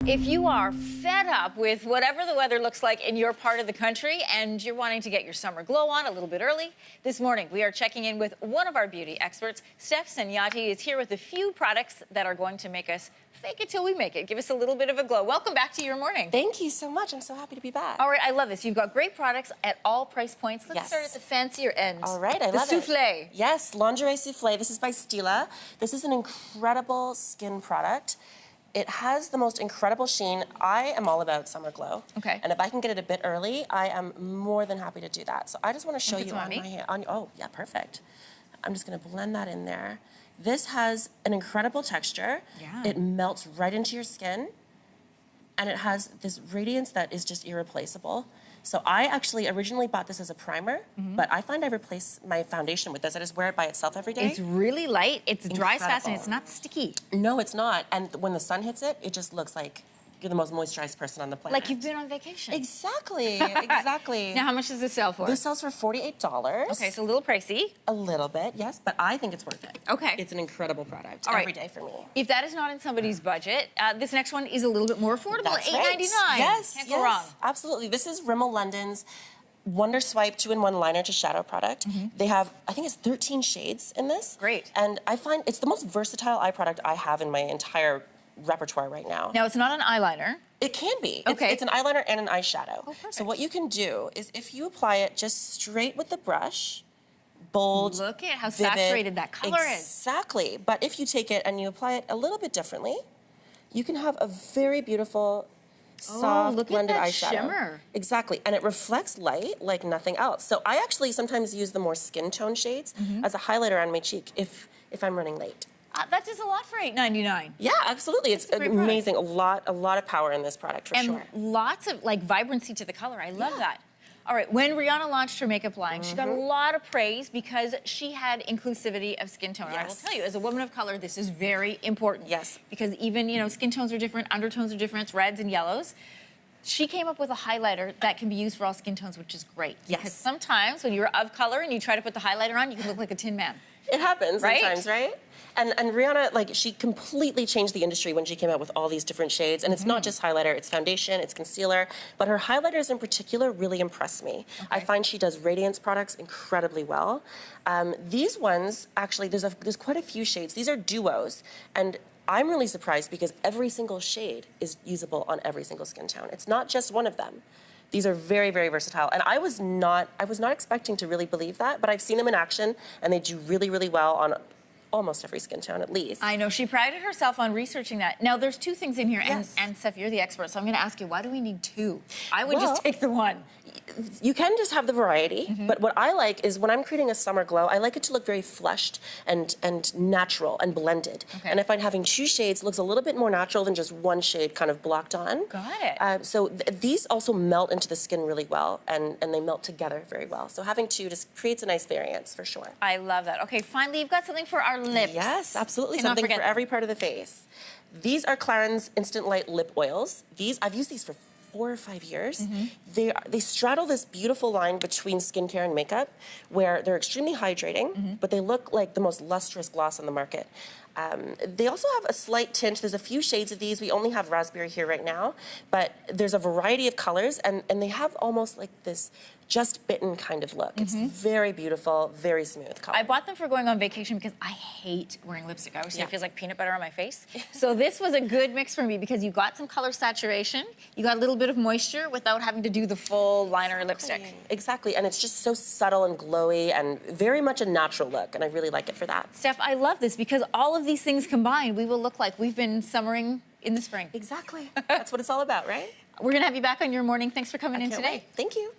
If you are fed up with whatever the weather looks like in your part of the country and you're wanting to get your summer glow on a little bit early, this morning we are checking in with one of our beauty experts. Steph Sanyati is here with a few products that are going to make us fake it till we make it. Give us a little bit of a glow. Welcome back to Your Morning. Thank you so much. I'm so happy to be back. All right, I love this. You've got great products at all price points. Let's Yes. start at the fancier end. All right, I the love souffle. it. Yes, lingerie souffle. This is by Stila. This is an incredible skin product. It has the most incredible sheen. I am all about summer glow. Okay. And if I can get it a bit early, I am more than happy to do that. So I just want to show you on my hand. Oh, yeah, perfect. I'm just going to blend that in there. This has an incredible texture. Yeah. It melts right into your skin. And it has this radiance that is just irreplaceable. So I actually originally bought this as a primer, but I find I replace my foundation with this. I just wear it by itself every day. It's really light, it dries fast, and Incredible. it's not sticky. No, it's not. And when the sun hits it, it just looks like you're the most moisturized person on the planet. Like you've been on vacation. Exactly, exactly. Now, how much does this sell for? This sells for $48. Okay, so a little pricey. A little bit, yes, but I think it's worth it. Okay. It's an incredible product All right. every day for me. If that is not in somebody's budget, this next one is a little bit more affordable, That's $8.99. right. Yes, Can't yes, go wrong. absolutely. This is Rimmel London's Wonder Swipe 2-in-1 liner to shadow product. They have, I think it's 13 shades in this. Great. And I find it's the most versatile eye product I have in my entire repertoire right now. Now, it's not an eyeliner. It can be. Okay. It's an eyeliner and an eyeshadow. Oh, perfect. So what you can do is if you apply it just straight with the brush, bold, Look at how vivid, saturated that color is. Exactly. But if you take it and you apply it a little bit differently, you can have a very beautiful, soft, look at blended that eyeshadow. shimmer. Exactly. And it reflects light like nothing else. So I actually sometimes use the more skin tone shades as a highlighter on my cheek if I'm running late. That does a lot for $8.99. Yeah, absolutely. It's a great amazing. A lot of power in this product for And sure. lots of like vibrancy to the color. I love that. All right, when Rihanna launched her makeup line, she got a lot of praise because she had inclusivity of skin tone. And I will Yes. tell you, as a woman of color, this is very important. Yes. Because even, you know, skin tones are different, undertones are different, reds and yellows. She came up with a highlighter that can be used for all skin tones, which is great. Yes. Because sometimes when you're of color and you try to put the highlighter on, you can look like a tin man. It happens Right? sometimes, right? And Rihanna, like, she completely changed the industry when she came out with all these different shades. And it's not just highlighter, it's foundation, it's concealer. But her highlighters in particular really impress me. I find she does radiance products incredibly well. These ones, actually, there's quite a few shades. These are duos. And I'm really surprised because every single shade is usable on every single skin tone. It's not just one of them. These are very, very versatile. And I was not expecting to really believe that, but I've seen them in action and they do really, really well on almost every skin tone at least. I know, she prided herself on researching that. Now, there's two things in here, Yes. and Steph, you're the expert, so I'm gonna ask you, why do we need two? I would Well, just take the one. You can just have the variety, but what I like is when I'm creating a summer glow, I like it to look very flushed and natural and blended. Okay. And I find having two shades looks a little bit more natural than just one shade kind of blocked on. Got it. So these also melt into the skin really well, and they melt together very well. So having two just creates a nice variance for sure. I love that. Okay, finally, you've got something for our lips. Yes, absolutely. Cannot Something forget for them. every part of the face. These are Clarins Instant Light Lip Oils. I've used these for 4 or 5 years. They straddle this beautiful line between skincare and makeup where they're extremely hydrating, but they look like the most lustrous gloss on the market. They also have a slight tint. There's a few shades of these. We only have raspberry here right now, but there's a variety of colors, and they have almost like this just bitten kind of look. It's very beautiful, very smooth color. I bought them for going on vacation because I hate wearing lipstick. I always say it feels like peanut butter on my face. So this was a good mix for me because you got some color saturation, you got a little bit of moisture without having to do the full liner lipstick. Exactly, and it's just so subtle and glowy and very much a natural look, and I really like it for that. Steph, I love this because all of these things combined, we will look like we've been summering in the spring. Exactly. That's what it's all about, right? We're gonna have you back on Your Morning. Thanks for coming in Can't today. wait. Thank you.